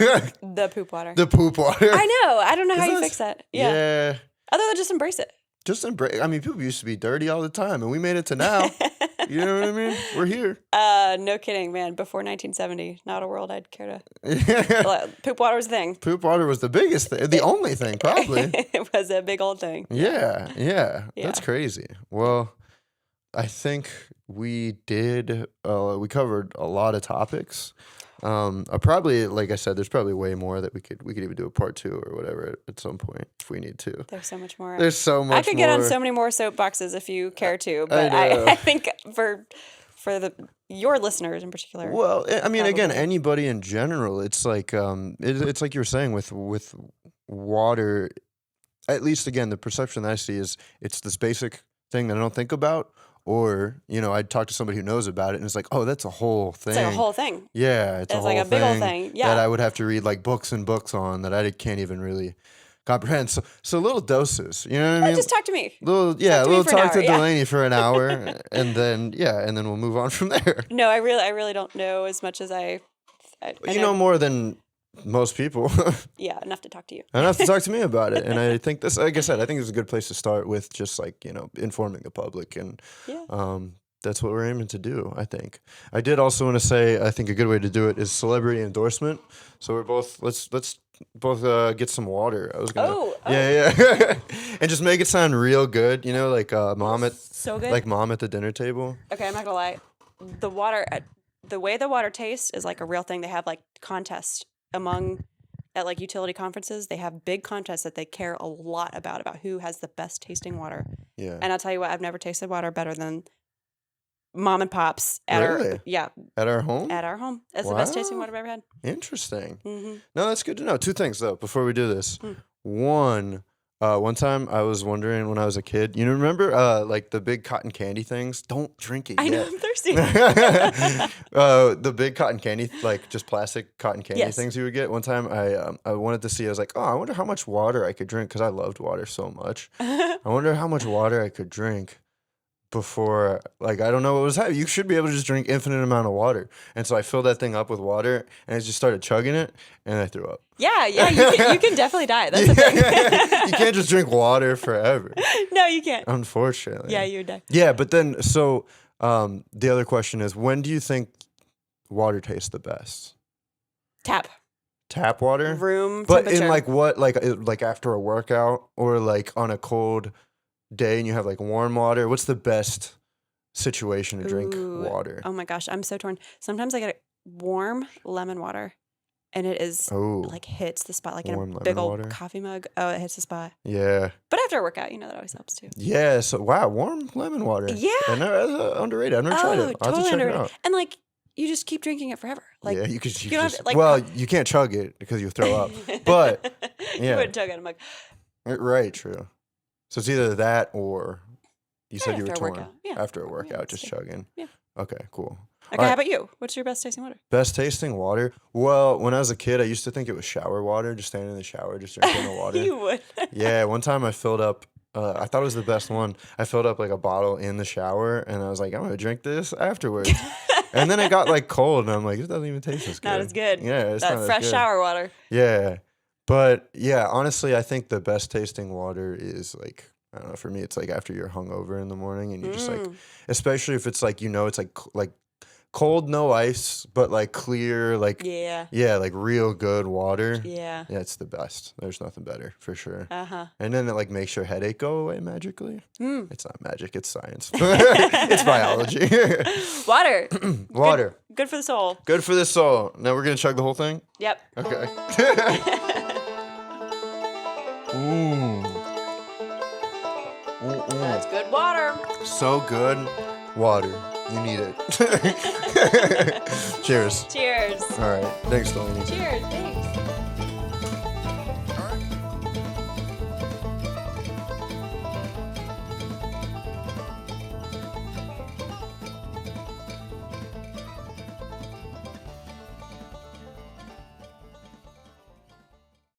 The poop water. The poop water. I know. I don't know how Isn't you that- fix that. Yeah. Yeah. Other than just embrace it. Just embrace. I mean, people used to be dirty all the time, and we made it to now. You know what I mean? We're here. No kidding, man. Before 1970, not a world I'd care to. Poop water was a thing. Poop water was the biggest thing, the only thing, probably. It was a big old thing. Yeah. That's Yeah. crazy. Well, I think we did. We covered a lot of topics. Probably, like I said, there's probably way more that we could even do a part 2 or whatever at some point if we need to. There's so much more. There's so much. I could get on more. so many more soapboxes if you care to, I but know. I think for your listeners in particular. Well, I mean, again, Probably. anybody in general. It's like it's like you were saying with water. At least, again, the perception that I see is it's this basic thing that I don't think about. Or, I'd talk to somebody who knows about it, and it's like, oh, that's a whole thing. It's like a whole thing. Yeah, it's a It's whole like a big old thing. Yeah. that I would have to read like books and books on that I can't even really comprehend. So little doses, you know what I mean? Just talk to me. Little to me for an talk to hour, yeah. Delaney for an hour, and then we'll move on from there. No, I really don't know as much as I You know more than most people. Yeah, enough to talk to you. Enough to talk to me about it. And I think this, like I said, I think it's a good place to start with just like, informing the public. And Yeah. that's what we're aiming to do, I think. I did also want to say, I think a good way to do it is celebrity endorsement. So we're both, let's both get some water. I was going to. Oh. Yeah. And just make it sound real good, like mom at So good. like mom at the dinner table. Okay, I'm not gonna lie. The water, the way the water tastes is like a real thing. They have like contests at like utility conferences. They have big contests that they care a lot about who has the best tasting water. Yeah. And I'll tell you what, I've never tasted water better than Mom and Pop's at Really? At our home? at our home. That's the best tasting Wow. water I've ever had. Interesting. Mm-hmm. No, that's good to know. 2 things though before we do this. One, One time I was wondering when I was a kid, you know, remember like the big cotton candy things? Don't drink it I know yet. I'm thirsty. The big cotton candy, like just plastic cotton candy Yes. things you would get. One time I wanted to see, I was like, oh, I wonder how much water I could drink because I loved water so much. I wonder how much water I could drink before, like, I don't know what was happening. You should be able to just drink infinite amount of water. And so I filled that thing up with water and I just started chugging it and I threw up. Yeah, you can definitely die. That's the thing. You can't just drink water forever, No, you can't. unfortunately. Yeah, you would die. Yeah, but then, so the other question is, when do you think water tastes the best? Tap. Tap water? Room But temperature. in like what, like after a workout or like on a cold day and you have like warm water? What's the best situation to drink Ooh. water? Oh my gosh, I'm so torn. Sometimes I get warm lemon water, and it is Oh, like hits the spot, like in warm a big lemon old water? coffee mug. Oh, it hits the spot. Yeah. But after a workout, that always helps too. Yeah, so wow, warm lemon water. Yeah. And that's underrated. I've never tried it. I'll have to totally check underrated. it out. And like, you just keep drinking it forever. Like, Yeah, you could you don't have just, to, like, well, you can't chug it because you throw up. But you yeah. wouldn't chug out a mug. Right, true. So it's either that or you said you were After a torn. workout. Yeah. After a workout, that's just good. chugging. Yeah. Okay, cool. Okay, All how right. about you? What's your best tasting water? Best tasting water? Well, when I was a kid, I used to think it was shower water, just standing in the shower, just drinking the water. You would. Yeah, one time I filled up, I thought it was the best one. I filled up like a bottle in the shower and I was like, I'm going to drink this afterwards. And then it got like cold and I'm like, it doesn't even taste as good. Not as good. Yeah, it's not That as fresh good. shower water. Yeah. But yeah, honestly, I think the best tasting water is like, I don't know, for me, it's like after you're hungover in the morning and you just like, especially if it's like, it's like cold, no ice, but like clear, like, Yeah. yeah, like real good water. Yeah. Yeah, it's the best. There's nothing better for sure. Uh-huh. And then it like makes your headache go away magically. Mm. It's not magic, it's science. It's biology. Water. Water. Good for the soul. Good for the soul. Now we're going to chug the whole thing? Yep. Okay. That's good water. So good. Water. You need it. Cheers. Cheers. All right. Thanks, Delaney. Cheers. Thanks.